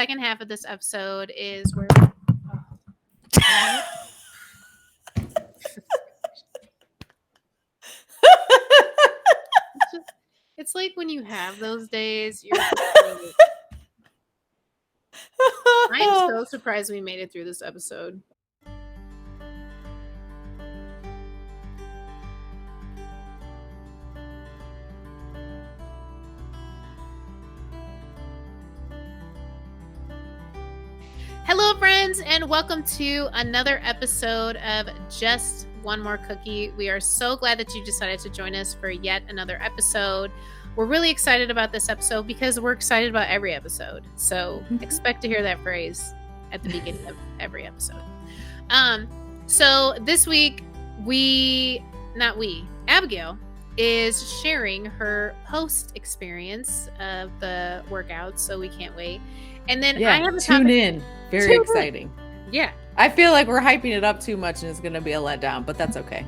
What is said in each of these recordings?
second half of this episode is where it's like when you have those days, you're just like, I am so surprised we made it through this episode. Hello, friends, and welcome to another episode of Just One More Cookie. We are so glad that you decided to join us for yet another episode. We're really excited about this episode because we're excited about every episode. So expect to hear that phrase at the beginning of every episode. So this week, Abigail is sharing her post experience of the workout, so we can't wait. And then I have a tune in. Very exciting. Yeah. I feel like we're hyping it up too much and it's going to be a letdown, but that's okay.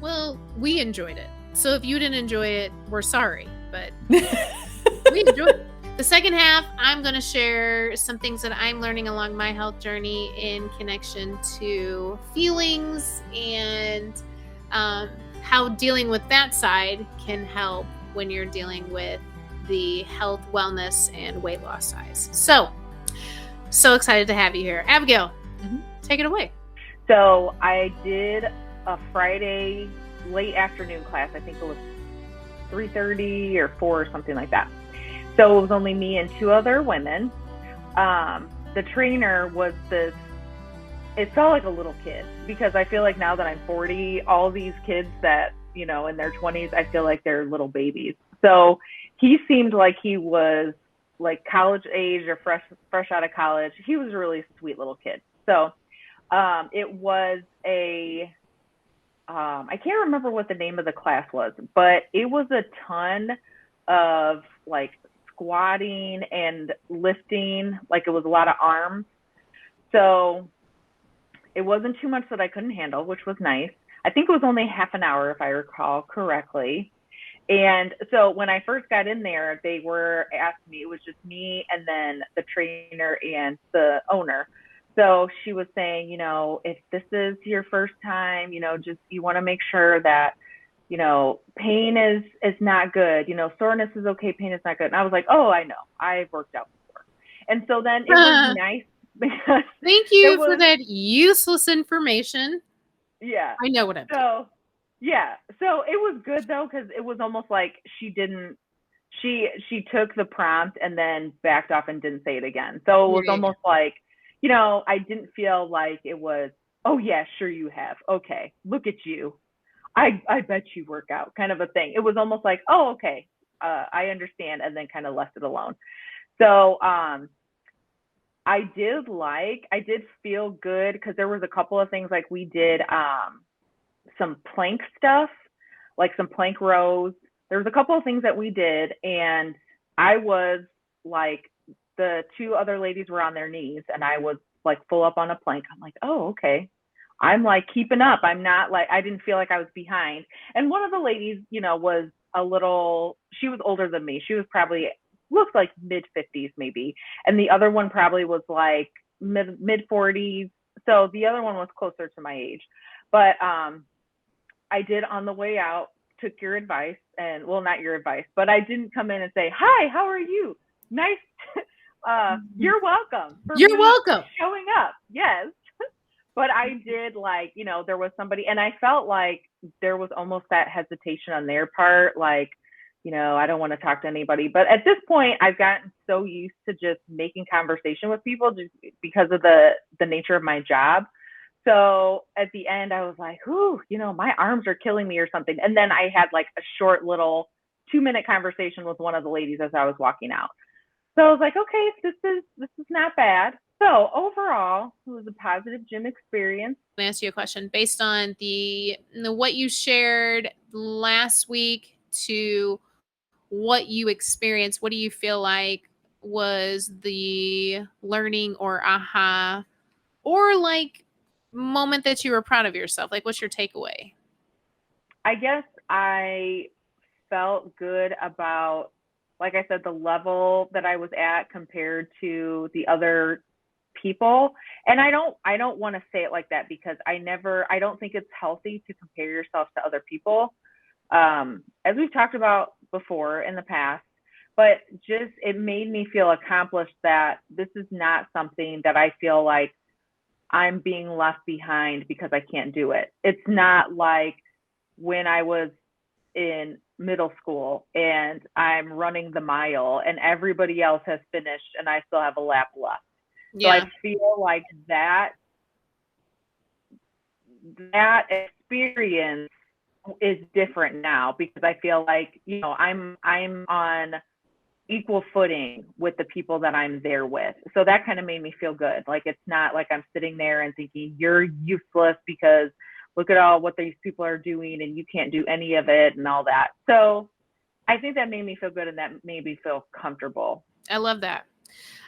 Well, we enjoyed it. So if you didn't enjoy it, we're sorry, but we enjoyed it. The second half, I'm going to share some things that I'm learning along my health journey in connection to feelings and how dealing with that side can help when you're dealing with the health, wellness, and weight loss size. So excited to have you here. Abigail, take it away. So I did a Friday late afternoon class. I think it was 3:30 or 4 or something like that. So it was only me and 2 other women. The trainer was this, it felt like a little kid, because I feel like now that I'm 40, all these kids that, in their 20s, I feel like they're little babies. So he seemed like he was like college age or fresh out of college. He was a really sweet little kid. So it was I can't remember what the name of the class was, but it was a ton of like squatting and lifting. Like it was a lot of arms. So it wasn't too much that I couldn't handle, which was nice. I think it was only half an hour, if I recall correctly. And so when I first got in there, they were asking me, it was just me and then the trainer and the owner. So she was saying, if this is your first time, just you want to make sure that, pain is not good. Soreness is okay. Pain is not good. And I was like, oh, I know. I've worked out before. And so then it was nice because thank you for that useless information. Yeah. I know what I'm doing. Yeah. So it was good though, because it was almost like she took the prompt and then backed off and didn't say it again. So it was almost like, I didn't feel like it was, oh yeah, sure you have. Okay, look at you. I bet you work out, kind of a thing. It was almost like, oh, okay, I understand, and then kind of left it alone. So I did feel good, because there was a couple of things, like we did some plank stuff, like some plank rows. There was a couple of things that we did, and I was like, the 2 other ladies were on their knees and I was like full up on a plank. I'm like, oh, okay. I'm like keeping up. I'm not like, I didn't feel like I was behind. And one of the ladies, was she was older than me. She was probably, looked like mid 50s maybe. And the other one probably was like mid 40s. So the other one was closer to my age. But I did, on the way out, took your advice, and well, not your advice, but I didn't come in and say, hi, how are you? Nice. You're welcome. You're welcome. Showing up. Yes. But I did, like, there was somebody, and I felt like there was almost that hesitation on their part. Like, I don't want to talk to anybody. But at this point, I've gotten so used to just making conversation with people just because of the nature of my job. So at the end, I was like, whew, my arms are killing me or something. And then I had like a short little 2-minute conversation with one of the ladies as I was walking out. So I was like, okay, this is not bad. So overall, it was a positive gym experience. I'm going to ask you a question based on the what you shared last week to what you experienced. What do you feel like was the learning or aha or like moment that you were proud of yourself? Like, what's your takeaway? I guess I felt good about like I said, the level that I was at compared to the other people. And I don't want to say it like that because I don't think it's healthy to compare yourself to other people. As we've talked about before in the past, but just it made me feel accomplished that this is not something that I feel like I'm being left behind because I can't do it. It's not like when I was in middle school and I'm running the mile and everybody else has finished and I still have a lap left. So I feel like that experience is different now because I feel like, you know, I'm on equal footing with the people that I'm there with. So that kind of made me feel good. Like it's not like I'm sitting there and thinking you're useless because look at all what these people are doing and you can't do any of it and all that. So I think that made me feel good and that made me feel comfortable. I love that.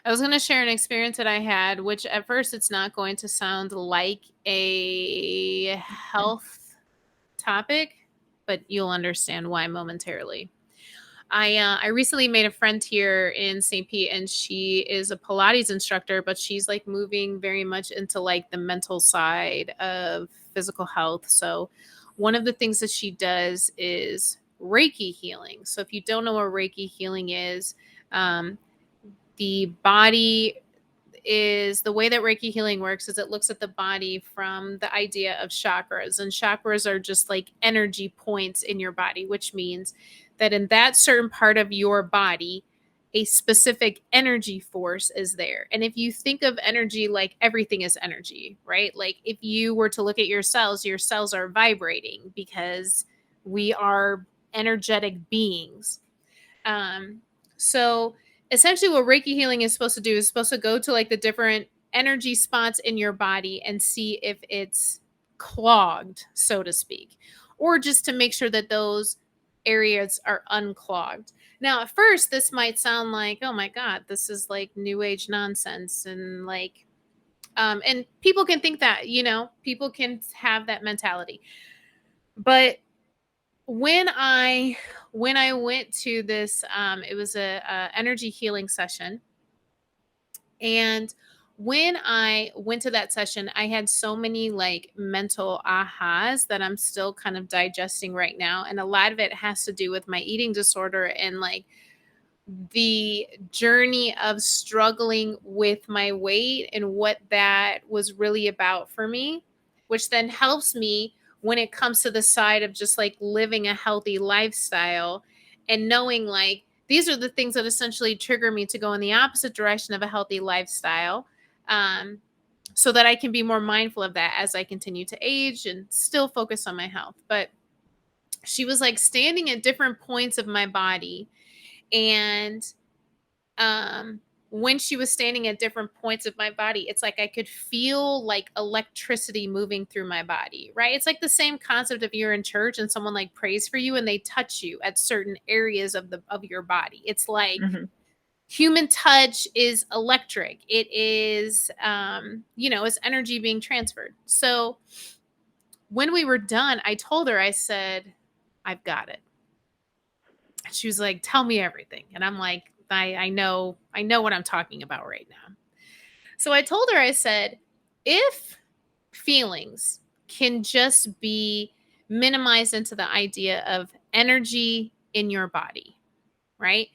I was going to share an experience that I had, which at first it's not going to sound like a health topic, but you'll understand why momentarily. I recently made a friend here in St. Pete, and she is a Pilates instructor, but she's like moving very much into like the mental side of physical health. So one of the things that she does is Reiki healing. So if you don't know what Reiki healing is, the body is the way that Reiki healing works is it looks at the body from the idea of chakras, and chakras are just like energy points in your body, which means that in that certain part of your body, a specific energy force is there. And if you think of energy like everything is energy, right? Like if you were to look at your cells are vibrating because we are energetic beings. So essentially what Reiki healing is supposed to do is supposed to go to like the different energy spots in your body and see if it's clogged, so to speak, or just to make sure that those areas are unclogged. Now, at first, this might sound like, oh my God, this is like new age nonsense. And like, and people can think that, you know, people can have that mentality. But when I went to this, it was a energy healing session, and when I went to that session, I had so many like mental ahas that I'm still kind of digesting right now, and a lot of it has to do with my eating disorder and like the journey of struggling with my weight and what that was really about for me, which then helps me when it comes to the side of just like living a healthy lifestyle and knowing like these are the things that essentially trigger me to go in the opposite direction of a healthy lifestyle. So that I can be more mindful of that as I continue to age and still focus on my health. But she was like standing at different points of my body, and when she was standing at different points of my body, it's like I could feel like electricity moving through my body, right? It's like the same concept if you're in church and someone like prays for you and they touch you at certain areas of your body. It's like human touch is electric. It is you know, it's energy being transferred. So when we were done, I told her, I said, I've got it. She was like, tell me everything. And I'm like, I know what I'm talking about right now. So I told her, I said, if feelings can just be minimized into the idea of energy in your body, right?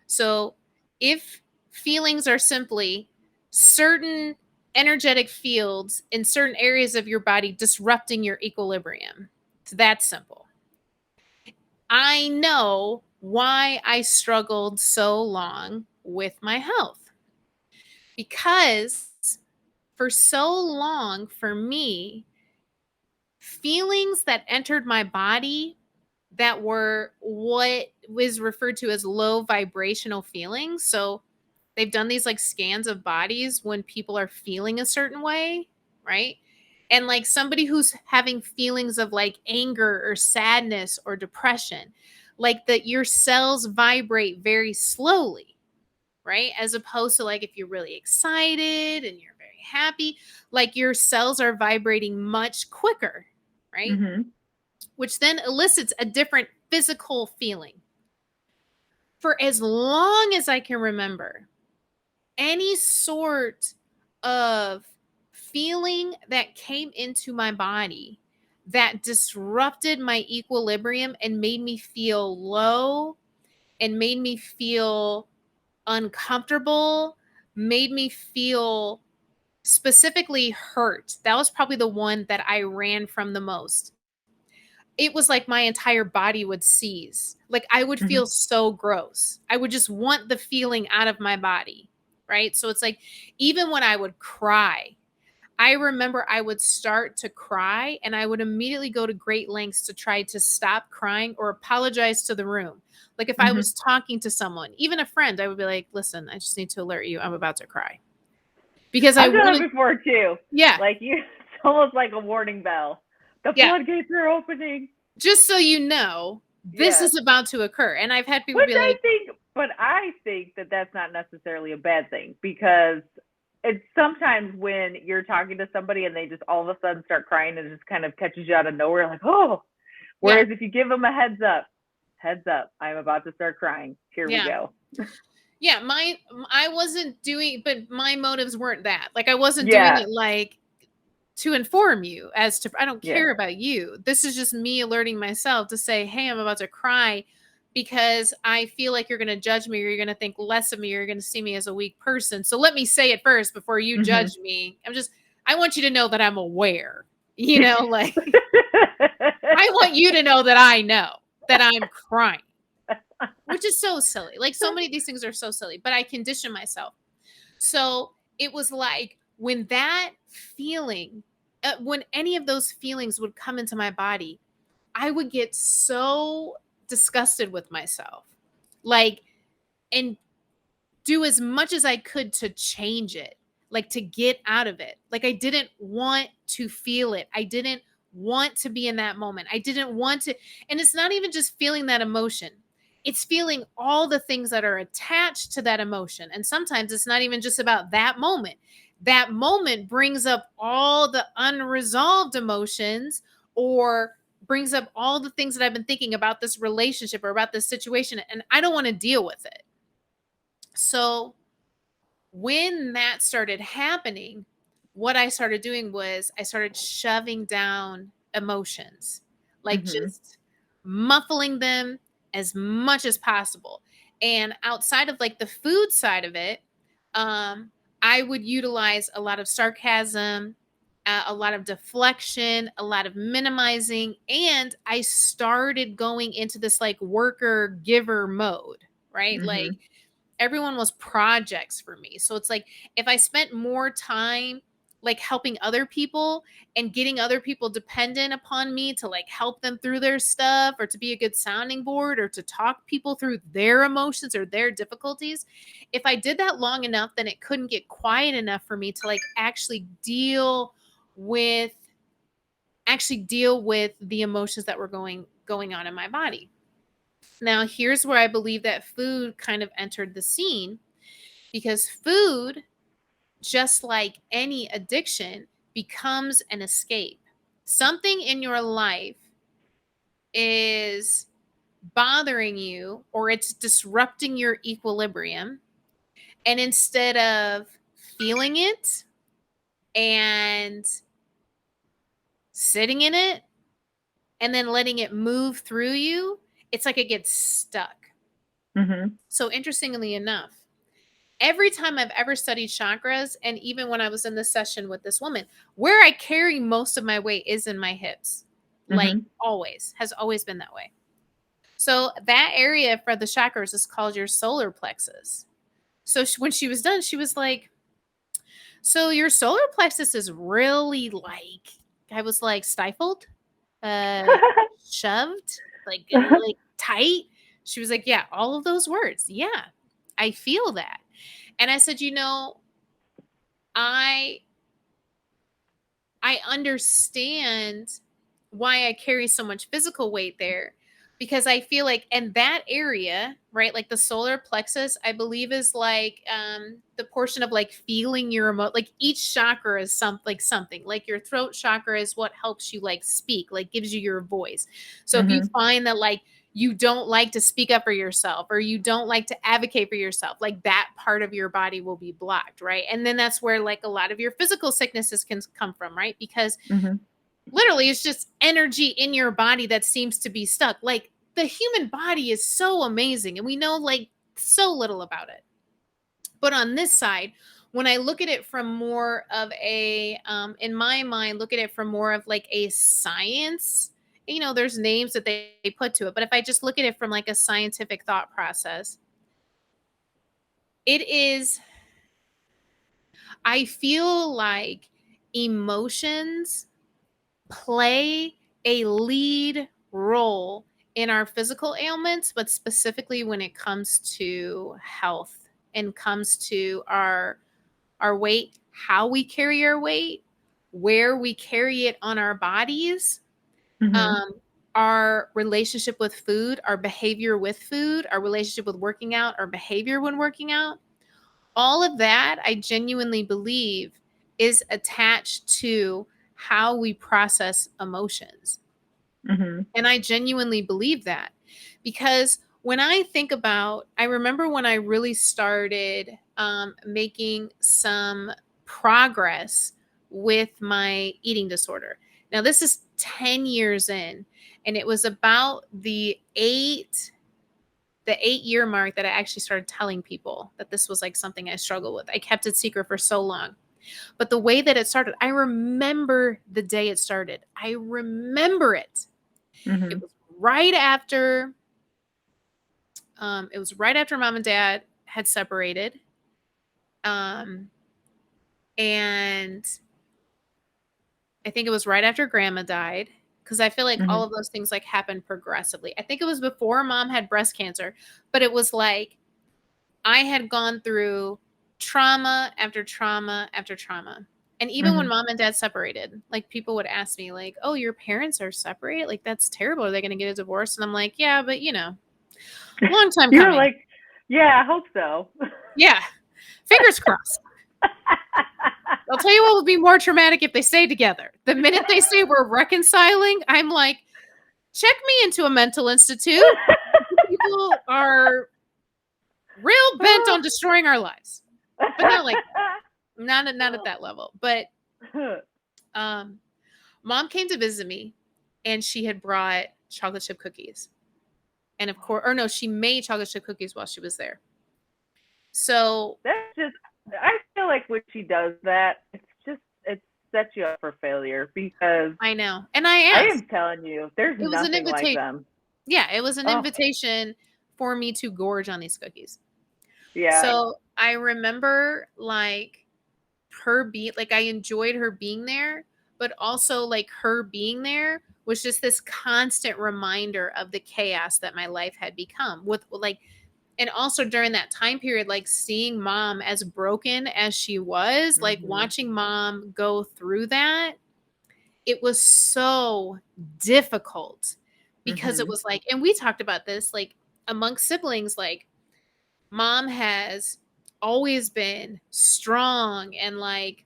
So if feelings are simply certain energetic fields in certain areas of your body disrupting your equilibrium, it's that simple. I know why I struggled so long with my health. Because for so long, for me, feelings that entered my body that were what was referred to as low vibrational feelings. So they've done these like scans of bodies when people are feeling a certain way, right? And like somebody who's having feelings of like anger or sadness or depression, like that your cells vibrate very slowly, right? As opposed to like if you're really excited and you're very happy, like your cells are vibrating much quicker, right? Which then elicits a different physical feeling. for as long as I can remember, any sort of feeling that came into my body that disrupted my equilibrium and made me feel low and made me feel uncomfortable, made me feel specifically hurt. That was probably the one that I ran from the most. It was like my entire body would seize. Like I would feel so gross. I would just want the feeling out of my body. Right. So it's like, even when I would cry, I remember I would start to cry and I would immediately go to great lengths to try to stop crying or apologize to the room. Like if I was talking to someone, even a friend, I would be like, listen, I just need to alert you, I'm about to cry. Because I I've done wanted, it before too. yeah. Like it's almost like a warning bell. The floodgates are opening. Just so you know, this is about to occur. And I've had people be like, I think that that's not necessarily a bad thing, because it's sometimes when you're talking to somebody and they just all of a sudden start crying and it just kind of catches you out of nowhere, like, oh. Whereas if you give them a heads up, I'm about to start crying. Here we go. Yeah, I wasn't doing, but my motives weren't that. Like I wasn't doing it like to inform you as to, I don't care about you. This is just me alerting myself to say, hey, I'm about to cry because I feel like you're going to judge me, or you're going to think less of me, or you're going to see me as a weak person. So let me say it first before you judge me. I want you to know that I'm aware, like I want you to know that I know that I'm crying, which is so silly. Like so many of these things are so silly, but I condition myself. So it was like when that feeling, when any of those feelings would come into my body, I would get so disgusted with myself, like, and do as much as I could to change it, like to get out of it. Like I didn't want to feel it. I didn't want to be in that moment. I didn't want to. And it's not even just feeling that emotion. It's feeling all the things that are attached to that emotion. And sometimes it's not even just about that moment. That moment brings up all the unresolved emotions, or brings up all the things that I've been thinking about this relationship or about this situation. And I don't want to deal with it. So when that started happening, what I started doing was I started shoving down emotions, like just muffling them as much as possible. And outside of like the food side of it, I would utilize a lot of sarcasm, a lot of deflection, a lot of minimizing. And I started going into this like worker giver mode, right? Like everyone was projects for me. So it's like if I spent more time like helping other people and getting other people dependent upon me to like help them through their stuff, or to be a good sounding board, or to talk people through their emotions or their difficulties, if I did that long enough, then it couldn't get quiet enough for me to like actually deal with the emotions that were going on in my body. Now, here's where I believe that food kind of entered the scene, because food, just like any addiction, becomes an escape. Something in your life is bothering you, or it's disrupting your equilibrium. And instead of feeling it and sitting in it and then letting it move through you, it's like it gets stuck. So interestingly enough, every time I've ever studied chakras, and even when I was in this session with this woman, where I carry most of my weight is in my hips. Like always, has always been that way. So that area for the chakras is called your solar plexus. So when she was done, she was like, so your solar plexus is really like, I was like, stifled, shoved, like tight. She was like, yeah, all of those words. Yeah, I feel that. And I said, I understand why I carry so much physical weight there, because I feel like in that area, right, like the solar plexus, I believe is like the portion of like feeling your like each chakra is something like your throat chakra is what helps you like speak, like gives you your voice. So if you find that like you don't like to speak up for yourself, or you don't like to advocate for yourself, like that part of your body will be blocked, right? And then that's where like a lot of your physical sicknesses can come from, right? Because literally it's just energy in your body that seems to be stuck. Like the human body is so amazing and we know like so little about it. But on this side, when I look at it from more of a, in my mind, look at it from more of like a science, you know, there's names that they put to it. But if I just look at it from like a scientific thought process, it is, I feel like emotions play a lead role in our physical ailments, but specifically when it comes to health and comes to our weight, how we carry our weight, where we carry it on our bodies, our relationship with food, our behavior with food, our relationship with working out, our behavior when working out. All of that, I genuinely believe, is attached to how we process emotions. And I genuinely believe that because when I think about, I remember when I really started making some progress with my eating disorder. Now, this is 10 years in, and it was about the 8-year mark that I actually started telling people that this was like something I struggled with. I kept it secret for so long. But the way that it started, I remember the day it started. I remember it. It was right after mom and dad had separated. And I think it was right after grandma died, because I feel like all of those things like happened progressively. I think it was before mom had breast cancer, but it was like I had gone through trauma after trauma after trauma. And even when mom and dad separated, like people would ask me like, "Oh, your parents are separated? Like that's terrible. Are they going to get a divorce?" And I'm like, "Yeah, but you know, long time You're coming." like, yeah, I hope so. Yeah. Fingers crossed. I'll tell you what would be more traumatic if they stayed together. The minute they say we're reconciling, I'm like, check me into a mental institute. People are real bent on destroying our lives. But not like, not at that level. But mom came to visit me and she had brought chocolate chip cookies. And of course, or no, she made chocolate chip cookies while she was there. So that's just, I feel like when she does that, it sets you up for failure because I know. And I am telling you, there's it was nothing like them. Yeah, it was an invitation for me to gorge on these cookies. Yeah. So I remember like her being like, I enjoyed her being there, but also like her being there was just this constant reminder of the chaos that my life had become with like, and also during that time period, like seeing mom as broken as she was, like watching mom go through that, it was so difficult because it was like, and we talked about this, like amongst siblings, like mom has always been strong and like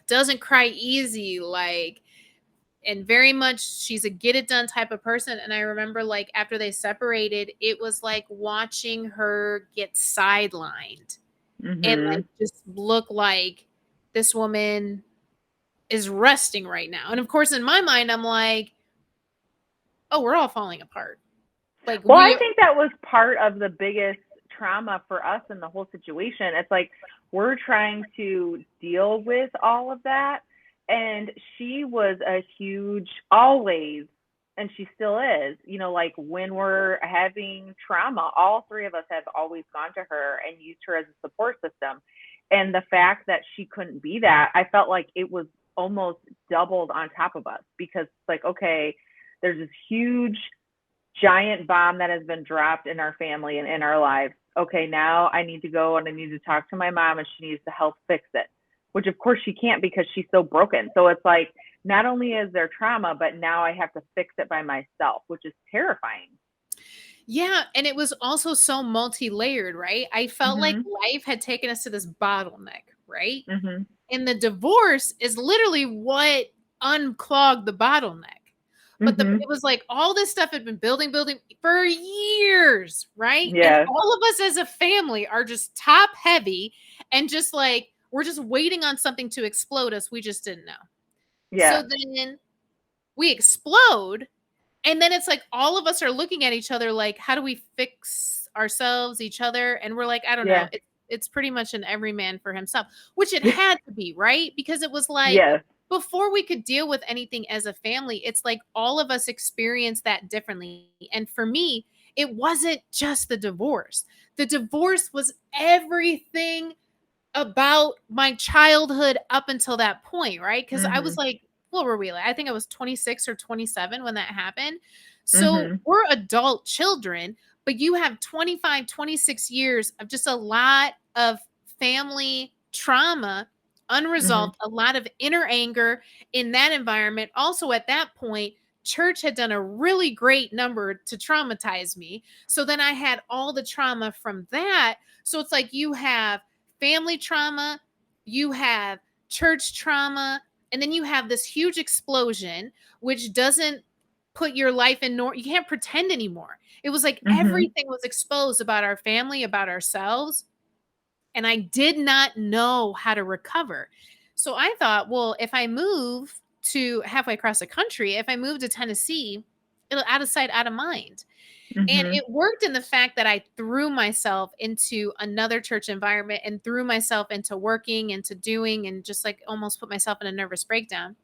doesn't cry easy, like, and very much she's a get it done type of person. And I remember like after they separated, it was like watching her get sidelined and like just look like this woman is resting right now. And of course, in my mind, I'm like, oh, we're all falling apart. Like, well, I think that was part of the biggest trauma for us in the whole situation. It's like we're trying to deal with all of that. And she was a huge, always, and she still is, you know, like when we're having trauma, all three of us have always gone to her and used her as a support system. And the fact that she couldn't be that, I felt like it was almost doubled on top of us because it's like, okay, there's this huge giant bomb that has been dropped in our family and in our lives. Okay, now I need to go and I need to talk to my mom and she needs to help fix it, which of course she can't because she's so broken. So it's like, not only is there trauma, but now I have to fix it by myself, which is terrifying. Yeah. And it was also so multi-layered, right? I felt like life had taken us to this bottleneck, right? And the divorce is literally what unclogged the bottleneck. But Mhm. it was like all this stuff had been building for years, right? And Yes. all of us as a family are just top heavy and just like we're just waiting on something to explode us. We just didn't know. So Yeah. then we explode, and then it's like all of us are looking at each other like, how do we fix ourselves, each other? And we're like, I don't know. Yeah. It's pretty much an every man for himself, which it had to be, right? Because it was like Yes. before we could deal with anything as a family, it's like all of us experience that differently. And for me, it wasn't just the divorce. The divorce was everything about my childhood up until that point, right? Because I was Mhm. like, what were we like? I think I was 26 or 27 when that happened. So Mhm. we're adult children, but you have 25, 26 years of just a lot of family trauma Mhm. unresolved, a lot of inner anger in that environment. Also, at that point, church had done a really great number to traumatize me. So then I had all the trauma from that. So it's like you have family trauma, you have church trauma, and then you have this huge explosion, which doesn't put your life in you can't pretend anymore. It was like Mhm. everything was exposed about our family, about ourselves, and I did not know how to recover. So I thought, well, if I move to halfway across the country, if I move to Tennessee, it'll out of sight, out of mind. And Mhm. it worked in the fact that I threw myself into another church environment and threw myself into working, into doing, and just like almost put myself in a nervous breakdown.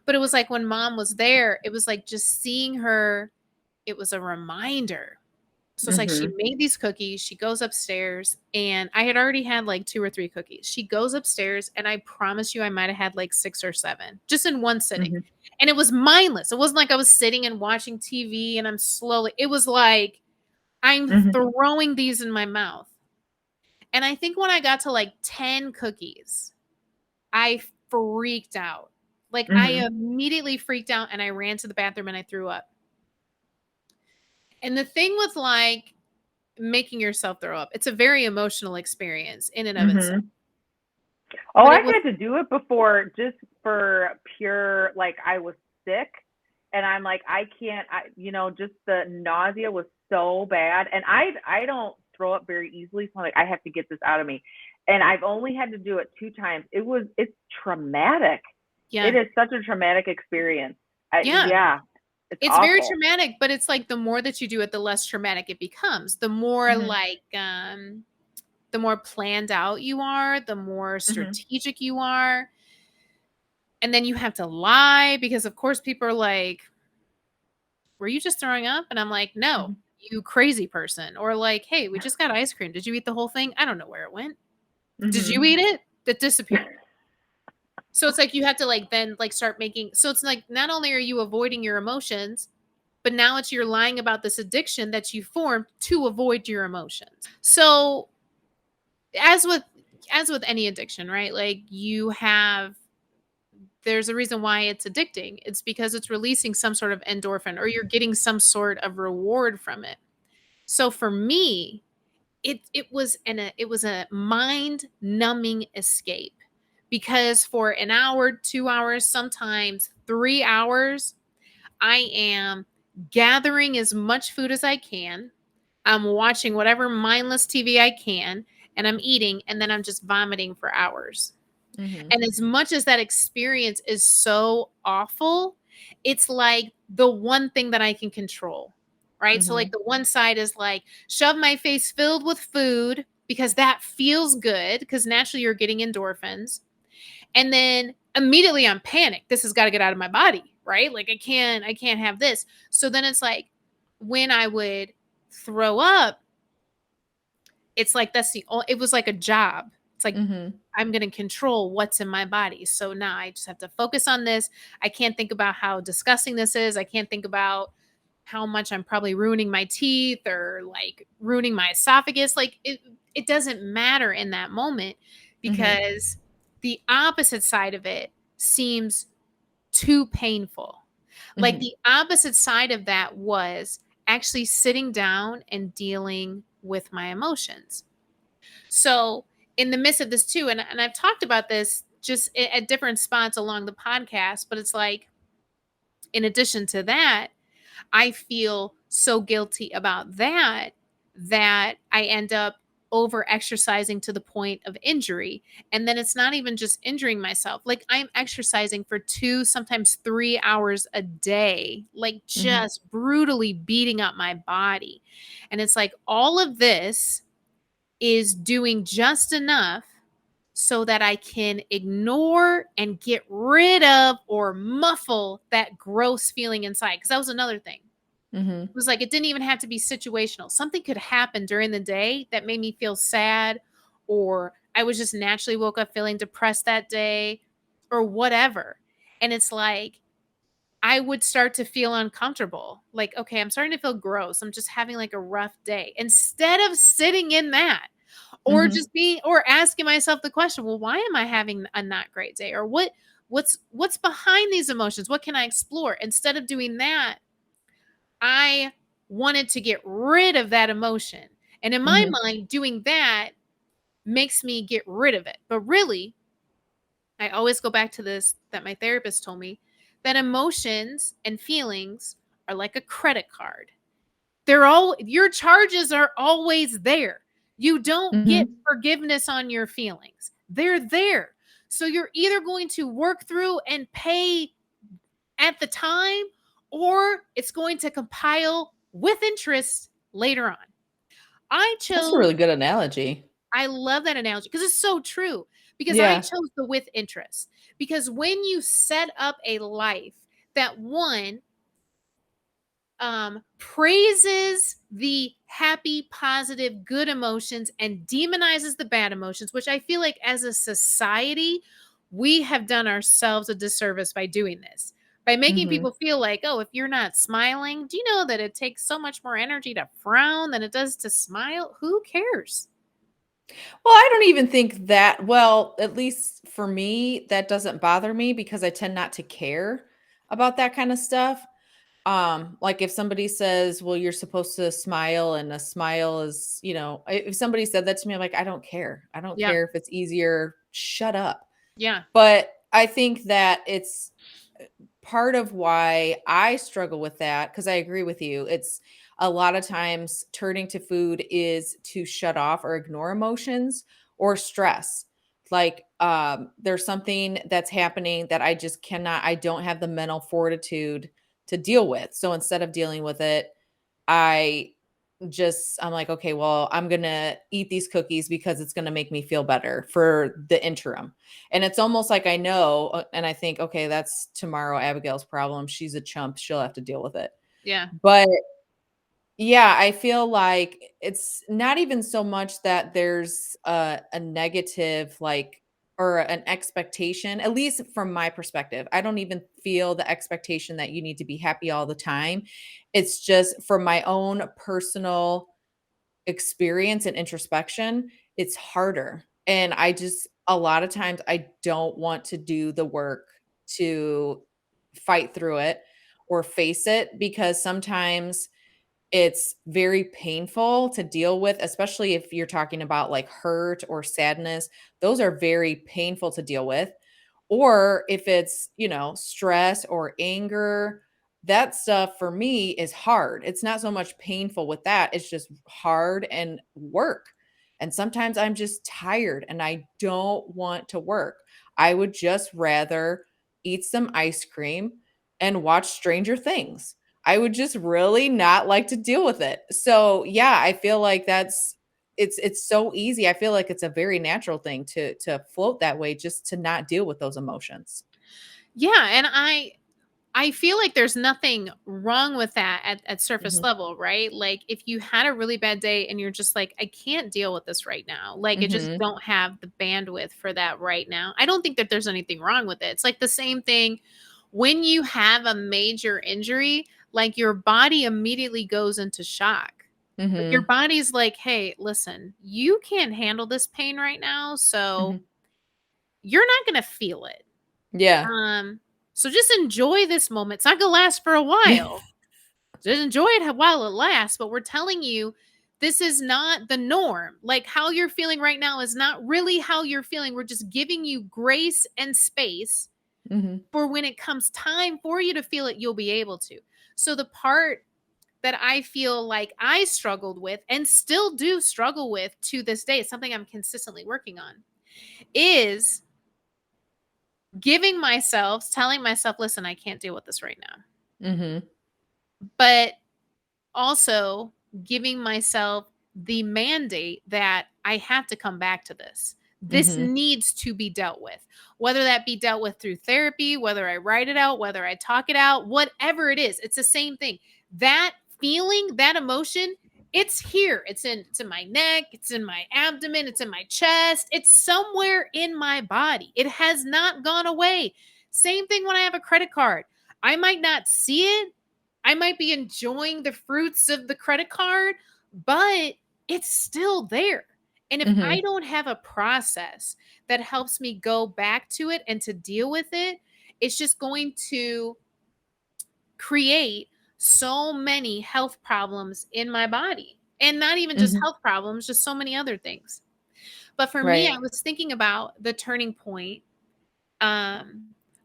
But it was like when mom was there, it was like just seeing her, it was a reminder. So it's like she Mhm. made these cookies, she goes upstairs, and I had already had like 2 or 3 cookies. She goes upstairs, and I promise you I might have had like 6 or 7 just in one sitting. Mhm. And it was mindless. It wasn't like I was sitting and watching TV and I'm slowly, it was like I'm Mhm. throwing these in my mouth. And I think when I got to like 10 cookies, I freaked out. Like I Mhm. immediately freaked out and I ran to the bathroom and I threw up. And the thing with like making yourself throw up, it's a very emotional experience in and of itself. Mhm. Oh, But I it was, had to do it before just for pure like I was sick and I'm like I can't just the nausea was so bad and I don't throw up very easily so I'm like I have to get this out of me. And I've only had to do it 2 times. It's traumatic. It yeah. is such a traumatic experience. Yeah. Yeah, it's It's very awful. traumatic, but it's like the more that you do it, the less traumatic it becomes. The more Mhm. like the more planned out you are, the more Mhm. strategic you are. And then you have to lie because of course people are like, "Were you just throwing up?" And I'm like, "No, Mhm. you crazy person." Or like, "Hey, we just got ice cream. Did you eat the whole thing? I don't know where it went. Did you Mhm. eat it? That disappeared." So it's like you have to like then like start making, so it's like not only are you avoiding your emotions, but now it's you're lying about this addiction that you formed to avoid your emotions. So as with any addiction, right? Like you have, there's a reason why it's addicting. It's because it's releasing some sort of endorphin or you're getting some sort of reward from it. So for me, it was a mind numbing escape because for an hour, 2 hours, sometimes 3 hours, I am gathering as much food as I can. I'm watching whatever mindless TV I can and I'm eating and then I'm just vomiting for hours. Mhm. And as much as that experience is so awful, it's like the one thing that I can control, right? So, like, Mhm. the one side is like, shove my face filled with food because that feels good because naturally you're getting endorphins. And then immediately I'm panicked. This has got to get out of my body, right? Like, I can't have this. So then it's like when I would throw up, it's like it was like a job. It's like Mhm. I'm going to control what's in my body. So now I just have to focus on this. I can't think about how disgusting this is. I can't think about how much I'm probably ruining my teeth or like ruining my esophagus. Like it doesn't matter in that moment Mhm. because the opposite side of it seems too painful. Like Mhm. the opposite side of that was actually sitting down and dealing with my emotions. So, in the midst of this too, and I've talked about this just at different spots along the podcast, but it's like In addition to that, I feel so guilty about that that I end up over exercising to the point of injury. And then it's not even just injuring myself. Like I'm exercising for 2, sometimes 3 hours a day, like Mhm. just brutally beating up my body. And it's like all of this is doing just enough so that I can ignore and get rid of or muffle that gross feeling inside. Cause that was another thing. Mhm. It was like it didn't even have to be situational. Something could happen during the day that made me feel sad, or I was just naturally woke up feeling depressed that day, or whatever. And it's like I would start to feel uncomfortable. Like, okay, I'm starting to feel gross. I'm just having like a rough day. Instead of sitting in that or Mhm. just being or asking myself the question, well, why am I having a not great day? Or what's behind these emotions? What can I explore? Instead of doing that, I wanted to get rid of that emotion. And in my Mhm. mind, doing that makes me get rid of it. But really, I always go back to this that my therapist told me that emotions and feelings are like a credit card. They're all your charges are always there. You don't get Mhm. forgiveness on your feelings. They're there. So you're either going to work through and pay at the time, or it's going to compile with interest later on. I That's a chose, really good analogy. I love that analogy because it's so true. Because I Yeah. chose the with interest. Because when you set up a life that one praises the happy, positive, good emotions and demonizes the bad emotions, which I feel like as a society, we have done ourselves a disservice by doing this. By making Mhm. people feel like, oh, if you're not smiling, do you know that it takes so much more energy to frown than it does to smile? Who cares? Well, I don't even think that well, at least for me, that doesn't bother me because I tend not to care about that kind of stuff. Like if somebody says, "Well, you're supposed to smile," and a smile is, if somebody said that to me, I'm like, I don't care. I don't Yeah. care if it's easier. Shut up. Yeah. But I think that it's part of why I struggle with that because I agree with you. It's a lot of times turning to food is to shut off or ignore emotions or stress. Like there's something that's happening that I just cannot, I don't have the mental fortitude to deal with. So instead of dealing with it, I I'm like, okay, well, I'm going to eat these cookies because it's going to make me feel better for the interim. And it's almost like I know, and I think, okay, that's tomorrow Abigail's problem. She's a chump. She'll have to deal with it. Yeah. But yeah, I feel like it's not even so much that there's a negative, like, or an expectation, at least from my perspective. I don't even feel the expectation that you need to be happy all the time. It's just for my own personal experience and introspection, it's harder. And I just, a lot of times, I don't want to do the work to fight through it or face it because sometimes it's very painful to deal with, especially if you're talking about like hurt or sadness. Those are very painful to deal with. Or if it's, stress or anger, that stuff for me is hard. It's not so much painful with that. It's just hard and work. And sometimes I'm just tired and I don't want to work. I would just rather eat some ice cream and watch Stranger Things. I would just really not like to deal with it. So, yeah, I feel like it's so easy. I feel like it's a very natural thing to float that way just to not deal with those emotions. Yeah. And I feel like there's nothing wrong with that at surface Mhm. level, right? Like if you had a really bad day and you're just like, I can't deal with this right now. Like I just Mhm. don't have the bandwidth for that right now. I don't think that there's anything wrong with it. It's like the same thing when you have a major injury, like your body immediately goes into shock. Like your Mhm. body's like, hey, listen, you can't handle this pain right now. So Mhm. you're not going to feel it. Yeah. Um, so just enjoy this moment. It's not gonna last for a while. Just enjoy it while it lasts. But we're telling you, this is not the norm. Like how you're feeling right now is not really how you're feeling. We're just giving you grace and space For when it comes time for you to feel it, you'll be able to. So the part that I feel like I struggled with and still do struggle with to this day, it's something I'm consistently working on, is telling myself, listen, I can't deal with this right now. But also giving myself the mandate that I have to come back to this. This needs to be dealt with, whether that be dealt with through therapy, whether I write it out, whether I talk it out, whatever it is, it's the same thing. That feeling, that emotion, it's here. It's in my neck, it's in my abdomen, it's in my chest, it's somewhere in my body. It has not gone away. Same thing when I have a credit card. I might not see it. I might be enjoying the fruits of the credit card, but it's still there. And if I don't have a process that helps me go back to it and to deal with it, it's just going to create so many health problems in my body. And not even just health problems, just so many other things. But for me, I was thinking about the turning point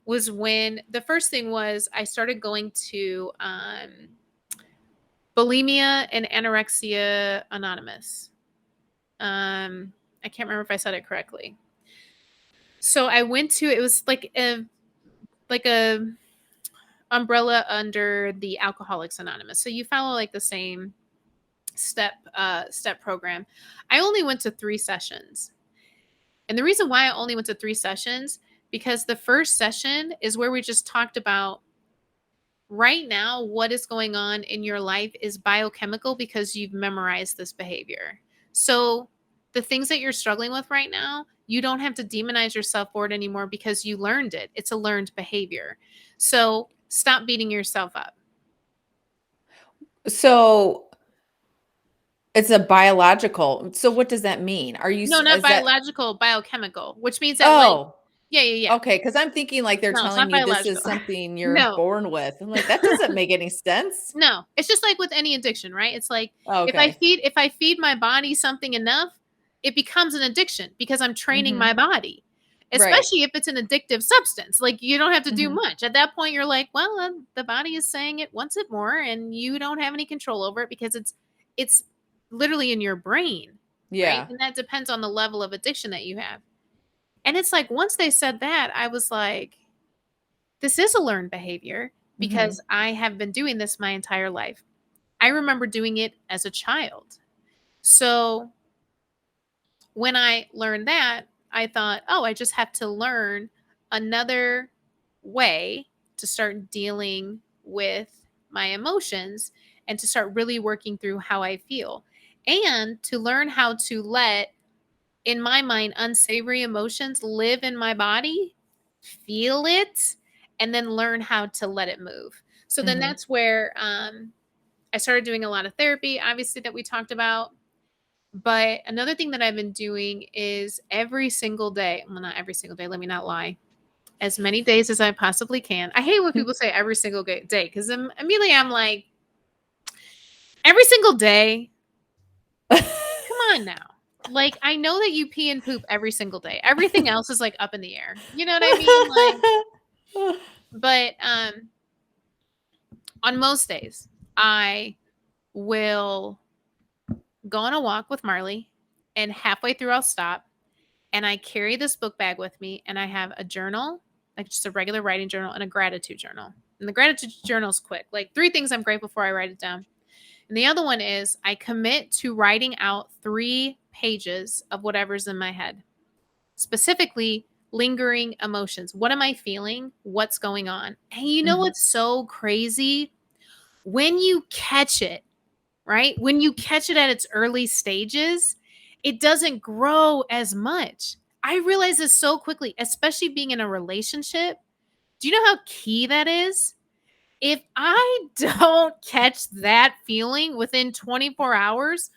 was when the first thing was I started going to bulimia and anorexia anonymous. I can't remember if I said it correctly. So I went to, it was like a umbrella under the Alcoholics Anonymous. So you follow like the same step program. I only went to 3 sessions. And the reason why I only went to 3 sessions, because the first session is where we just talked about right now what is going on in your life is biochemical because you've memorized this behavior. So the things that you're struggling with right now, you don't have to demonize yourself for it anymore because you learned it. It's a learned behavior. So stop beating yourself up. So it's a biological. So what does that mean? Are you No, not is that biological, biochemical, which means that like yeah. Okay, because I'm thinking like they're No, it's telling not me this is biological. something you're No. born with. I'm like, that doesn't make any sense. No, it's just like with any addiction, right? It's like if Okay. I feed my body something enough, it becomes an addiction because I'm training my body. Right. Especially if it's an addictive substance. Like you don't have to do much. At that point you're like, well, the body is saying it wants it more and you don't have any control over it because it's literally in your brain. Yeah. Right? And that depends on the level of addiction that you have. And it's like once they said that, I was like, this is a learned behavior because I have been doing this my entire life. I remember doing it as a child. So when I learned that, I thought, oh, I just have to learn another way to start dealing with my emotions and to start really working through how I feel and to learn how to let, in my mind, unsavory emotions live in my body, feel it, and then learn how to let it move. So then that's where I started doing a lot of therapy, obviously, that we talked about. But another thing that I've been doing is every single day, well, not every single day, let me not lie, as many days as I possibly can. I hate when people say every single day because immediately I'm like, every single day? Come on now. Like, I know that you pee and poop every single day. Everything else is like up in the air. You know what I mean? Like, but on most days, I will go on a walk with Marley, and halfway through, I'll stop, and I carry this book bag with me, and I have a journal, like just a regular writing journal, and a gratitude journal. And the gratitude journal is quick, like 3 things I'm grateful for. I write it down. And the other one is I commit to writing out 3 pages of whatever's in my head, specifically lingering emotions. What am I feeling? What's going on? And you know what's so crazy? When you catch it, right? When you catch it at its early stages, it doesn't grow as much. I realize this so quickly, especially being in a relationship. Do you know how key that is? If I don't catch that feeling within 24 hours,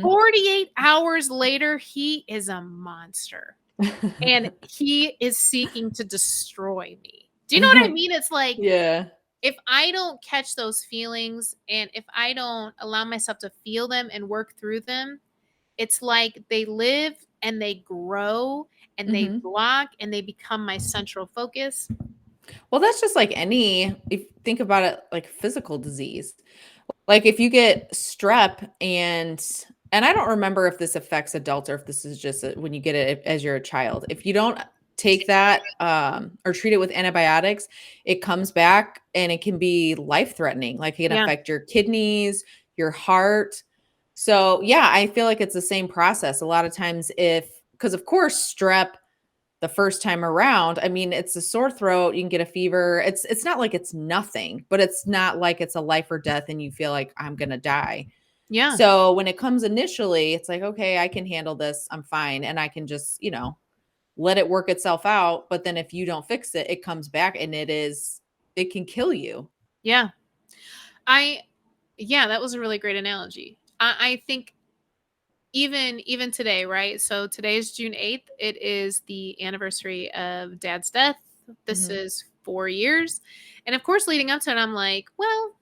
48 hours later, he is a monster and he is seeking to destroy me. Do you know what I mean? It's like, Yeah. if I don't catch those feelings and if I don't allow myself to feel them and work through them, it's like they live and they grow and they block and they become my central focus. Well, that's just like if think about it like physical disease. Like if you get strep and I don't remember if this affects adults or if this is just when you get it as you're a child. If you don't take that or treat it with antibiotics, it comes back and it can be life threatening. Like it can Yeah. affect your kidneys, your heart. So, yeah, I feel like it's the same process. A lot of times because of course strep the first time around, I mean, it's a sore throat, you can get a fever. It's not like it's nothing, but it's not like it's a life or death and you feel like I'm going to die. Yeah. So when it comes initially, it's like, okay, I can handle this. I'm fine. And I can just, let it work itself out. But then if you don't fix it, it comes back and it can kill you. Yeah. I yeah, that was a really great analogy. I think even today, right? So today is June 8th. It is the anniversary of Dad's death. This Mhm. is 4 years. And of course, leading up to it, I'm like, well,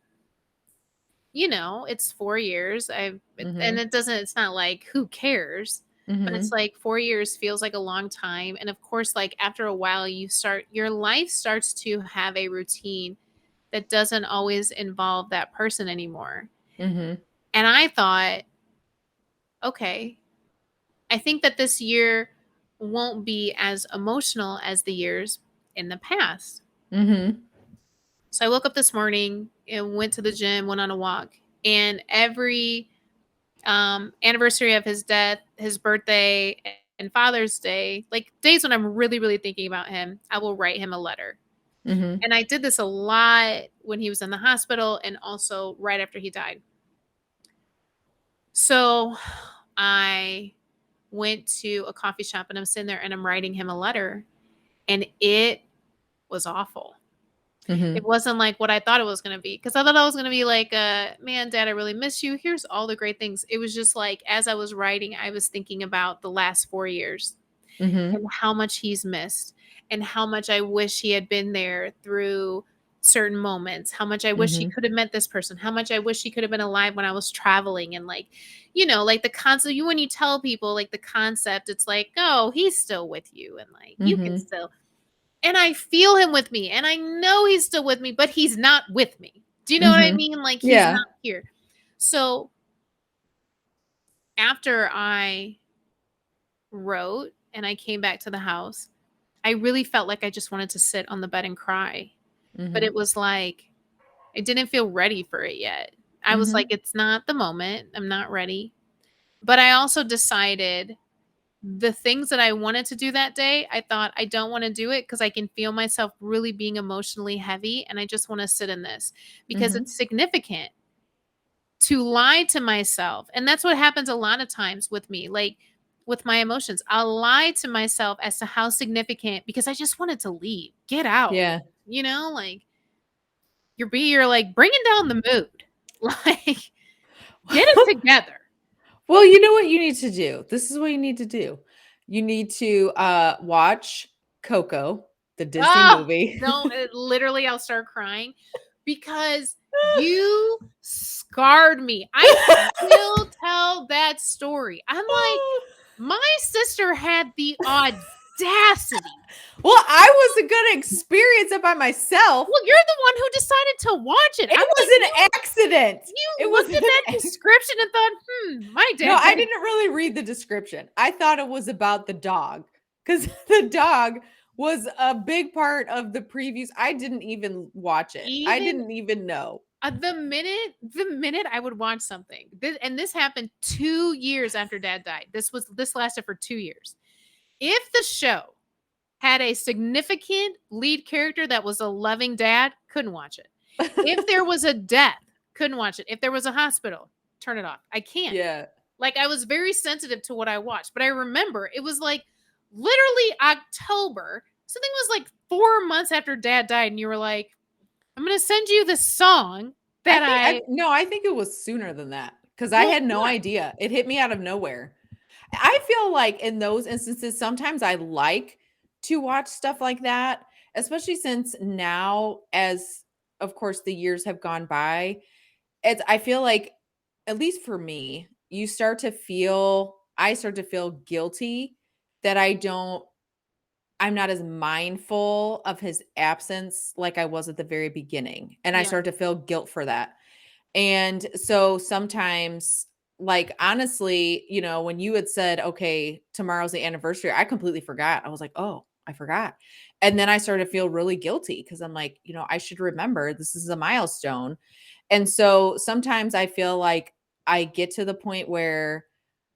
it's 4 years. And Mhm. it's not like who cares, but it's Mhm. like 4 years feels like a long time. And of course, like after a while, your life starts to have a routine that doesn't always involve that person anymore. Mhm. And I thought, okay, I think that this year won't be as emotional as the years in the past. Mhm. So I woke up this morning and went to the gym, went on a walk, and every anniversary of his death, his birthday, and Father's Day, like days when I'm really, really thinking about him, I will write him a letter. Mhm. And I did this a lot when he was in the hospital and also right after he died. So I went to a coffee shop and I'm sitting there and I'm writing him a letter, and it was awful. It Mhm. wasn't like what I thought it was going to be, because I thought I was going to be like, man, Dad, I really miss you. Here's all the great things. It was just like, as I was writing, I was thinking about the last 4 years and Mhm. how much he's missed and how much I wish he had been there through certain moments, how much I wish he Mhm. could have met this person, how much I wish he could have been alive when I was traveling. And like, like the concept, when you tell people like the concept, it's like, oh, he's still with you and like you can Mhm. still, and I feel him with me and I know he's still with me, but he's not with me. Do you know what I Mhm. mean? Like he's Yeah. not here. So after I wrote and I came back to the house, I really felt like I just wanted to sit on the bed and cry. But it Mhm. was like I didn't feel ready for it yet. I was like, Mhm. it's not the moment. I'm not ready. But I also decided the things that I wanted to do that day, I thought I don't want to do it because I can feel myself really being emotionally heavy and I just want to sit in this because Mhm. it's significant to lie to myself. And that's what happens a lot of times with me. Like with my emotions, I'll lie to myself as to how significant because I just wanted to leave, get out, Yeah. like you're like bringing down the mood. Like get it together. Well, you know what you need to do? This is what you need to do. You need to, watch Coco, the Disney Oh, movie. don't literally I'll start crying because you scarred me. I still tell that story. I'm like, my sister had the audacity. Well, I wasn't gonna experience it by myself. Well, you're the one who decided to watch it. It I'm was like, an accident. you It was looked an at that ac description and thought, my No, dad I died. didn't really read the description. I thought it was about the dog because the dog was a big part of the previews. I didn't even watch it. I Even didn't even know. the minute I would watch something, this happened 2 years after Dad died. This lasted for 2 years. If the show had a significant lead character that was a loving dad, couldn't watch it. If there was a death, couldn't watch it. If there was a hospital, turn it off. I can't. Yeah. Like I was very sensitive to what I watched, but I remember it was like literally October. Something was like 4 months after Dad died, and you were like, "I'm gonna send you the song I that think I." I think it was sooner than that because I Well, had no yeah, idea. It hit me out of nowhere. I feel like in those instances, sometimes I like to watch stuff like that, especially since now, as of course the years have gone by, I feel like, at least for me, I start to feel guilty that I don't I'm not as mindful of his absence like I was at the very beginning, and I Yeah. start to feel guilt for that. And so sometimes, like, honestly, when you had said, okay, tomorrow's the anniversary, I completely forgot. I was like, oh, I forgot. And then I started to feel really guilty because I'm like, I should remember this is a milestone. And so sometimes I feel like I get to the point where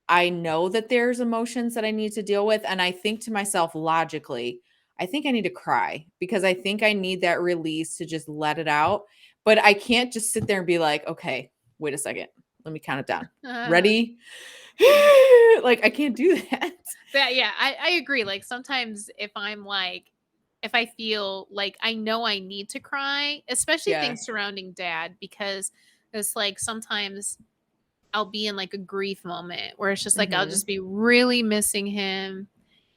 I know that there's emotions that I need to deal with. And I think to myself logically, I think I need to cry because I think I need that release to just let it out. But I can't just sit there and be like, okay, wait a second. Let me count it down. Ready? Like, I can't do that. But yeah, I agree. Like sometimes if I feel like I know I need to cry, especially Yeah. things surrounding dad, because it's like sometimes I'll be in like a grief moment where it's just like I'll Mhm. just be really missing him.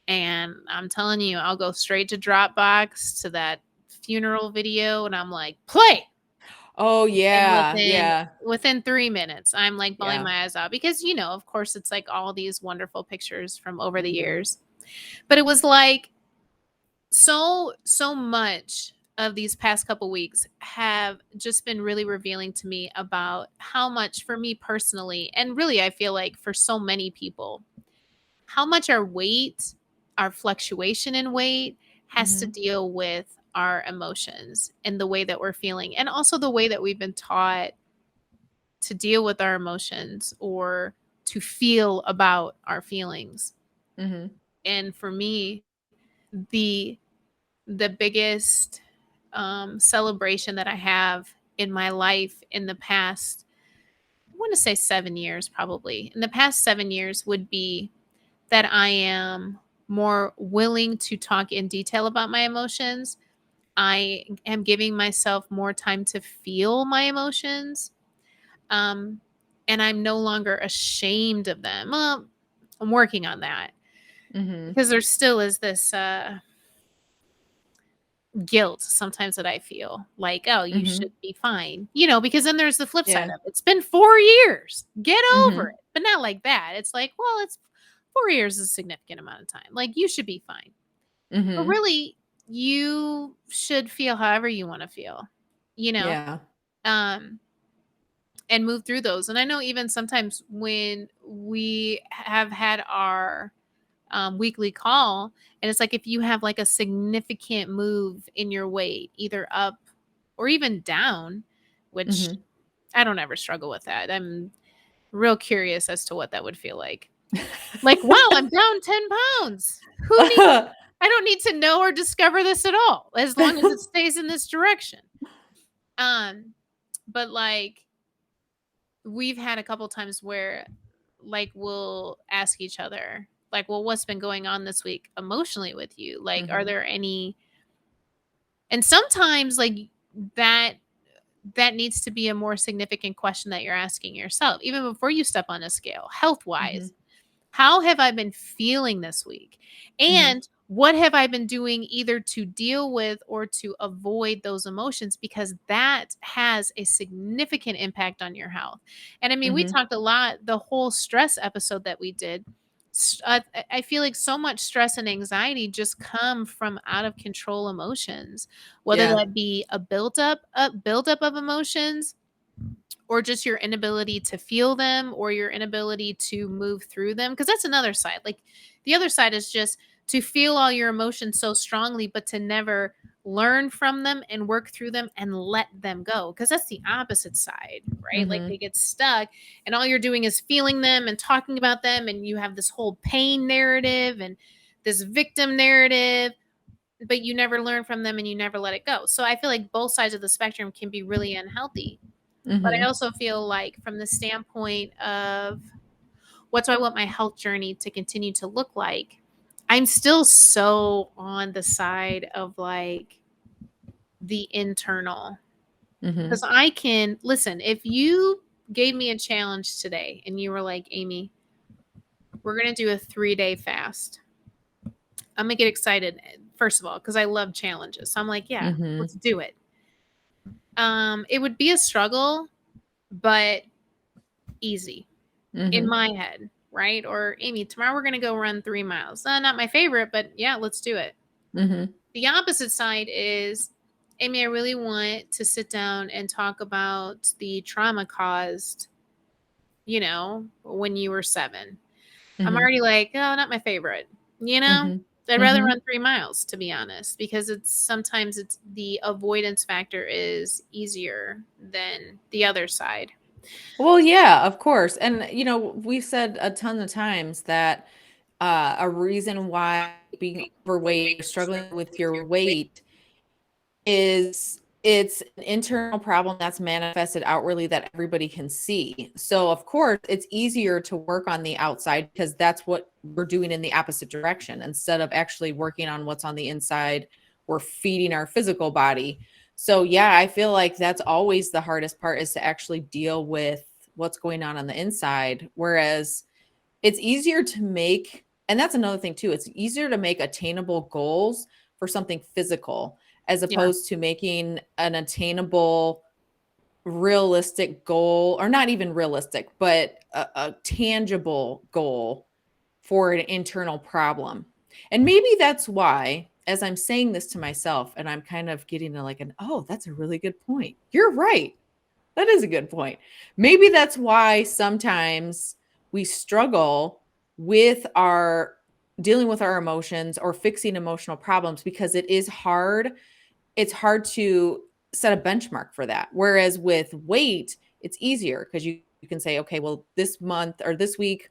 And I'm telling you, I'll go straight to Dropbox to that funeral video and I'm like, play. Oh, And yeah. Yeah. within 3 minutes, I'm like bawling Yeah. my eyes out because of course it's like all these wonderful pictures from over the Mhm. years. But it was like so much of these past couple weeks have just been really revealing to me about how much for me personally, and really I feel like for so many people, how much our weight, our fluctuation in weight has to Mhm. deal with our emotions and the way that we're feeling, and also the way that we've been taught to deal with our emotions or to feel about our feelings. Mhm. And for me, the the biggest celebration that I have in my life in the past, I want to say 7 years probably, in the past 7 years would be that I am more willing to talk in detail about my emotions. I am giving myself more time to feel my emotions. Um, and I'm no longer ashamed of them. Well, I'm working on that Mhm. because there still is this guilt sometimes that I feel like, oh, you should Mhm. be fine, because then there's the flip side Yeah. of it. It's been 4 years. Get over Mhm. it. But not like that. It's like, well, it's 4 years is a significant amount of time. Like, you should be fine. But Mhm. really, you should feel however you want to feel, you know, Yeah. um, and move through those. And I know even sometimes when we have had our weekly call, and it's like if you have like a significant move in your weight, either up or even down, which Mhm. I don't ever struggle with that. I'm real curious as to what that would feel like. Like, wow, I'm down 10 pounds. I don't need to know or discover this at all, as long as it stays in this direction. Um, but like we've had a couple times where like we'll ask each other, like, well, what's been going on this week emotionally with you? Like, are Mhm. there any, and sometimes like that that needs to be a more significant question that you're asking yourself, even before you step on a scale, health wise. Mhm. How have I been feeling this week? Mhm. And what have I been doing either to deal with or to avoid those emotions? Because that has a significant impact on your health. And I mean, we Mhm. talked a lot, the whole stress episode that we did. I feel like so much stress and anxiety just come from out of control emotions, whether Yeah. that be a buildup of emotions, or just your inability to feel them or your inability to move through them, because that's another side. Like the other side is just to feel all your emotions so strongly but to never learn from them and work through them and let them go, because that's the opposite side, right? Like they Mhm. get stuck and all you're doing is feeling them and talking about them, and you have this whole pain narrative and this victim narrative, but you never learn from them and you never let it go. So I feel like both sides of the spectrum can be really unhealthy. But I Mhm. also feel like from the standpoint of what do I want my health journey to continue to look like, I'm still so on the side of like the internal. Because Mhm. I can listen, if you gave me a challenge today and you were like, Amy, we're going to do a 3-day fast. I'm going to get excited, first of all, because I love challenges. So I'm like, yeah, let's Mhm. do it. It would be a struggle, but easy in Mhm. my head, right? Or Amy, tomorrow we're going to go run 3 miles. Not my favorite, but yeah, let's do it. Mhm. The opposite side is, Amy, I really want to sit down and talk about the trauma caused, when you were 7. I'm Mhm. already like, oh, not my favorite. You know, Mhm. I'd rather Mhm. run 3 miles, to be honest, because sometimes it's the avoidance factor is easier than the other side. Well, yeah, of course. And we've said a ton of times that a reason why being overweight or struggling with your weight is it's an internal problem that's manifested outwardly that everybody can see. So of course, it's easier to work on the outside because that's what we're doing in the opposite direction. Instead of actually working on what's on the inside, we're feeding our physical body. So yeah, I feel like that's always the hardest part, is to actually deal with what's going on the inside. Whereas it's easier to make, and that's another thing too, it's easier to make attainable goals for something physical as Yeah. opposed to making an attainable, realistic goal, or not even realistic, but a tangible goal for an internal problem. And maybe that's why, as I'm saying this to myself, and I'm kind of getting to like oh, that's a really good point. You're right. That is a good point. Maybe that's why sometimes we struggle with our dealing with our emotions or fixing emotional problems, because it is hard. It's hard to set a benchmark for that. Whereas with weight, it's easier because you can say, okay, well, this month or this week,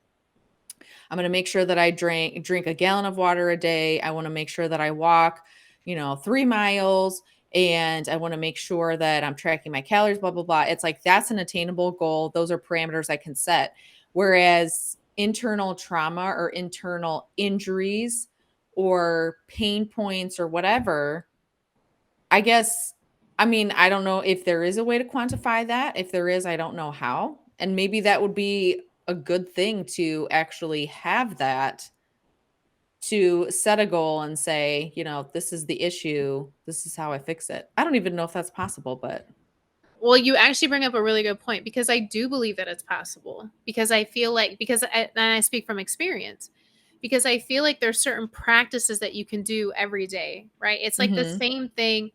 I'm going to make sure that I drink a gallon of water a day. I want to make sure that I walk, 3 miles, and I want to make sure that I'm tracking my calories, blah, blah, blah. It's like, that's an attainable goal. Those are parameters I can set. Whereas internal trauma or internal injuries or pain points or whatever, I guess, I mean, I don't know if there is a way to quantify that. If there is, I don't know how. And maybe that would be a good thing to actually have that, to set a goal and say, this is the issue. This is how I fix it. I don't even know if that's possible, but. Well, you actually bring up a really good point, because I do believe that it's possible, because I feel like, and I speak from experience, because I feel like there's certain practices that you can do every day, right? It's like the Mhm. same thing,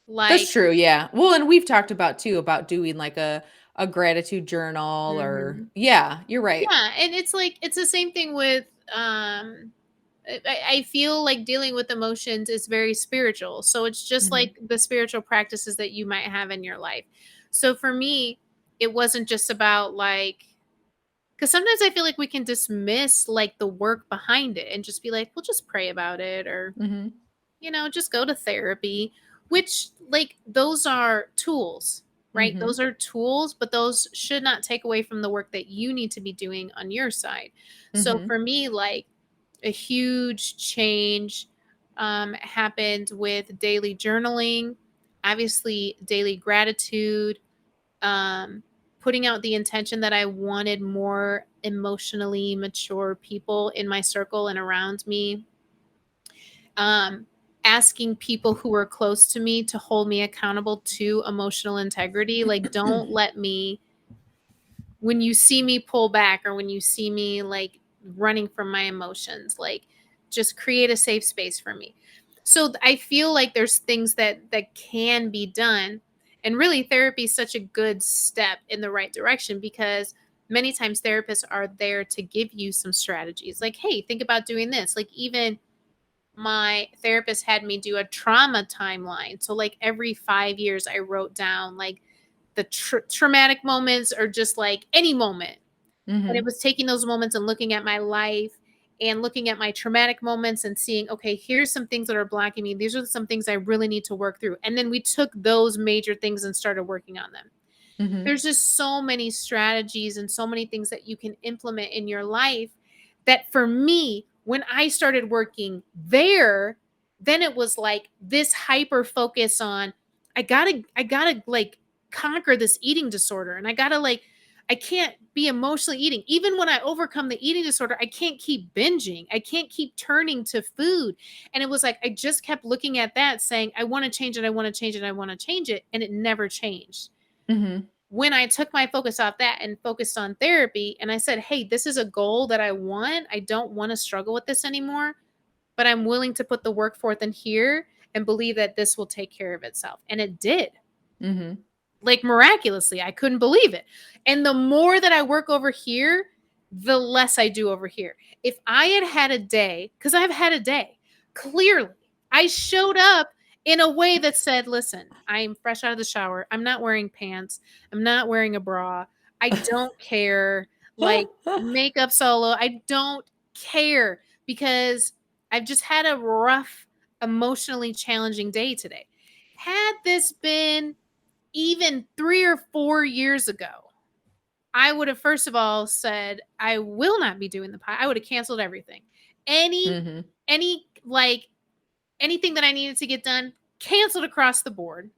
That's like, true. Yeah. Well, and we've talked about too about doing like a gratitude journal, or mhm. yeah, you're right. Yeah, and it's like it's the same thing with I feel like dealing with emotions is very spiritual. So it's just Mhm. like the spiritual practices that you might have in your life. So for me, it wasn't just about like, because sometimes I feel like we can dismiss like the work behind it and just be like, we'll just pray about it, or Mhm. just go to therapy, which, like, those are tools, right? Mhm. Those are tools, but those should not take away from the work that you need to be doing on your side. So Mhm. for me, like, a huge change happened with daily journaling, obviously, daily gratitude, um, putting out the intention that I wanted more emotionally mature people in my circle and around me, um, asking people who are close to me to hold me accountable to emotional integrity. Like, don't let me, when you see me pull back, or when you see me like running from my emotions, like, just create a safe space for me. So I feel like there's things that can be done, and really therapy is such a good step in the right direction, because many times therapists are there to give you some strategies, like, hey, think about doing this. Like, even my therapist had me do a trauma timeline. So, like, every 5 years, I wrote down like the traumatic moments, or just like any moment. And it Mhm. was taking those moments and looking at my life and looking at my traumatic moments and seeing, okay, here's some things that are blocking me. These are some things I really need to work through. And then we took those major things and started working on them. Mhm. There's just so many strategies and so many things that you can implement in your life, that for me, when I started working there, then it was like this hyper focus on, I gotta like conquer this eating disorder, and I can't be emotionally eating. Even when I overcome the eating disorder, I can't keep binging. I can't keep turning to food. And it was like I just kept looking at that saying, I want to change it, I want to change it, I want to change it, and it never changed. Mhm. When I took my focus off that and focused on therapy, and I said, hey, this is a goal that I want. I don't want to struggle with this anymore, but I'm willing to put the work forth in here and believe that this will take care of itself. And it did. Mm-hmm. Like miraculously, I couldn't believe it. And the more that I work over here, the less I do over here. If I had a day, because I've had a day, clearly, I showed up in a way that said, listen, I'm fresh out of the shower. I'm not wearing pants. I'm not wearing a bra. I don't care. Like makeup solo. I don't care because I've just had a rough, emotionally challenging day today. Had this been even 3 or 4 years ago, I would have first of all said, I will not be doing the pie. I would have canceled everything. Mm-hmm. Like anything that I needed to get done, canceled across the board.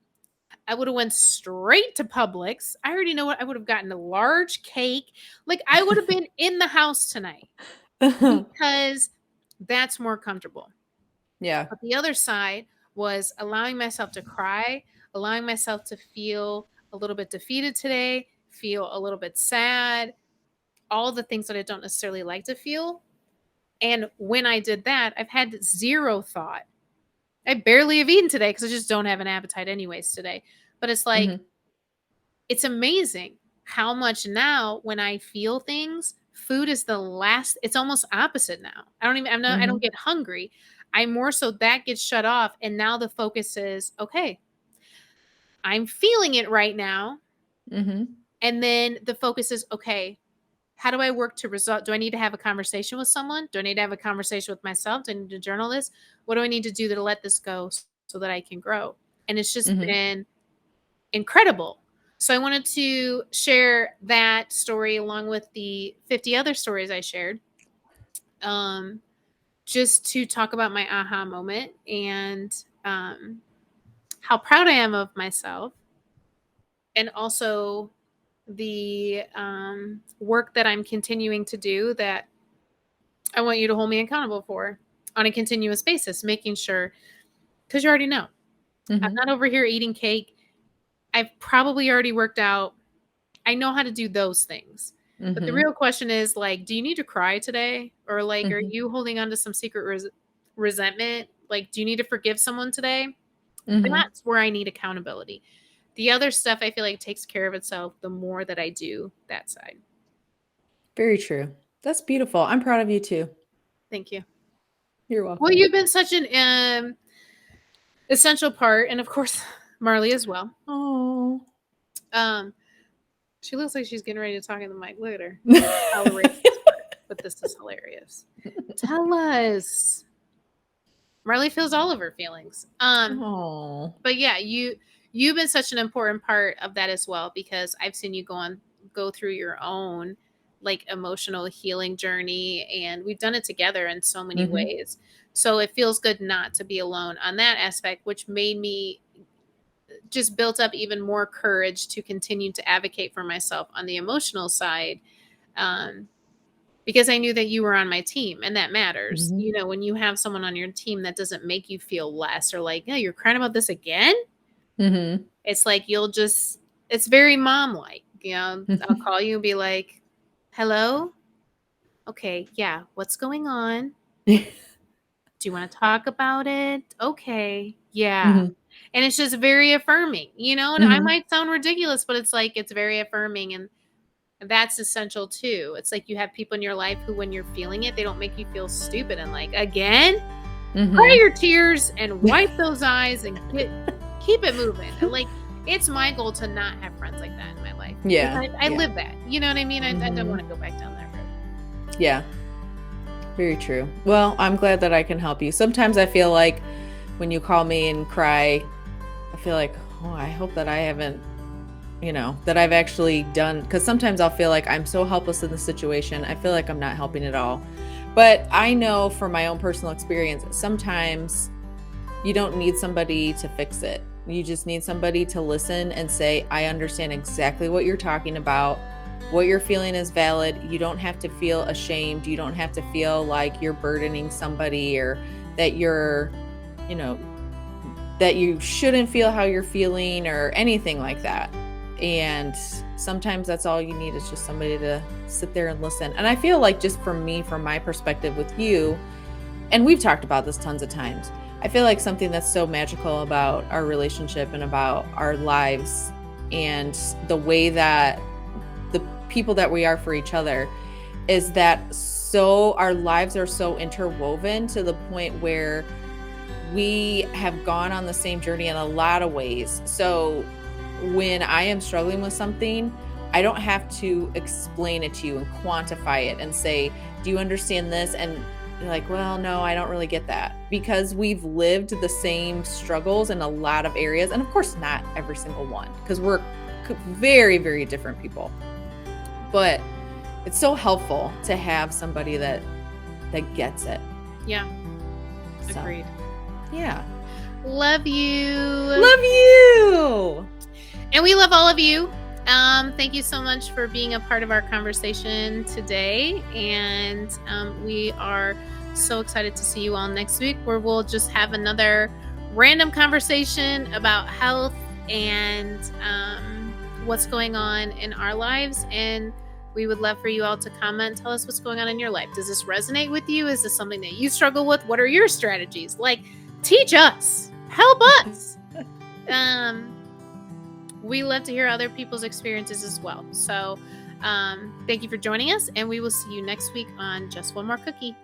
I would have went straight to Publix. I already know what I would have gotten, a large cake. Like I would have been in the house tonight because that's more comfortable. Yeah. But the other side was allowing myself to cry, allowing myself to feel a little bit defeated today, feel a little bit sad, all the things that I don't necessarily like to feel. And when I did that, I've had zero thought. I barely have eaten today because I just don't have an appetite anyways today. But it's like, Mm-hmm. it's amazing how much now when I feel things, food is the last, it's almost opposite now. I don't get hungry. I more so that gets shut off. And now the focus is, okay, I'm feeling it right now. Mm-hmm. And then the focus is, okay, how do I work to resolve? Do I need to have a conversation with someone? Do I need to have a conversation with myself? Do I need to journal this? What do I need to do to let this go so that I can grow? And it's just been incredible. So I wanted to share that story along with the 50 other stories I shared, just to talk about my aha moment and how proud I am of myself, and also the work that I'm continuing to do that I want you to hold me accountable for on a continuous basis, making sure, because you already know, I'm not over here eating cake. I've probably already worked out. I know how to do those things. But the real question is, like, do you need to cry today? Or like, are you holding on to some secret resentment? Like, do you need to forgive someone today? That's where I need accountability. The other stuff I feel like takes care of itself the more that I do that side. Very true. That's beautiful. I'm proud of you too. Thank you. You're welcome. Well, you've been such an essential part, and of course, Marley as well. Oh. She looks like she's getting ready to talk in the mic. Look at her. But this is hilarious. Tell us. Marley feels all of her feelings. But yeah, you've been such an important part of that as well, because I've seen you go through your own like emotional healing journey, and we've done it together in so many ways. So it feels good not to be alone on that aspect, which made me just built up even more courage to continue to advocate for myself on the emotional side. Because I knew that you were on my team, and that matters. You know, when you have someone on your team that doesn't make you feel less, or like, yeah, you're crying about this again. It's like, it's very mom-like, you know. I'll call you and be like, hello? Okay, yeah, what's going on? Do you want to talk about it? Okay, yeah. And it's just very affirming, you know, and I might sound ridiculous, but it's like, it's very affirming, and that's essential too. It's like you have people in your life who, when you're feeling it, they don't make you feel stupid and like, again, cry your tears and wipe those eyes and keep it moving. And like, it's my goal to not have friends like that in my life. Yeah. I live that. You know what I mean? I don't want to go back down that road. Yeah. Very true. Well, I'm glad that I can help you. Sometimes I feel like when you call me and cry, I feel like, oh, I hope that I haven't, you know, that I've actually done, because sometimes I'll feel like I'm so helpless in the situation. I feel like I'm not helping at all. But I know from my own personal experience, sometimes you don't need somebody to fix it. You just need somebody to listen and say, I understand exactly what you're talking about. What you're feeling is valid. You don't have to feel ashamed. You don't have to feel like you're burdening somebody, or that you're, you know, that you shouldn't feel how you're feeling or anything like that. And sometimes that's all you need, is just somebody to sit there and listen. And I feel like, just from me, from my perspective with you, and we've talked about this tons of times. I feel like something that's so magical about our relationship and about our lives and the way that the people that we are for each other is that our lives are so interwoven to the point where we have gone on the same journey in a lot of ways. So when I am struggling with something, I don't have to explain it to you and quantify it and say, do you understand this? And you're like, well, no, I don't really get that, because we've lived the same struggles in a lot of areas. And of course, not every single one, because we're very, very different people. But it's so helpful to have somebody that gets it. Yeah. So, Agreed. yeah. Love you. Love you. And we love all of you. Thank you so much for being a part of our conversation today. And we are so excited to see you all next week, where we'll just have another random conversation about health and what's going on in our lives. And we would love for you all to comment, tell us what's going on in your life. Does this resonate with you? Is this something that you struggle with? What are your strategies? Like, teach us, help us. We love to hear other people's experiences as well. So thank you for joining us, and we will see you next week on Just One More Cookie.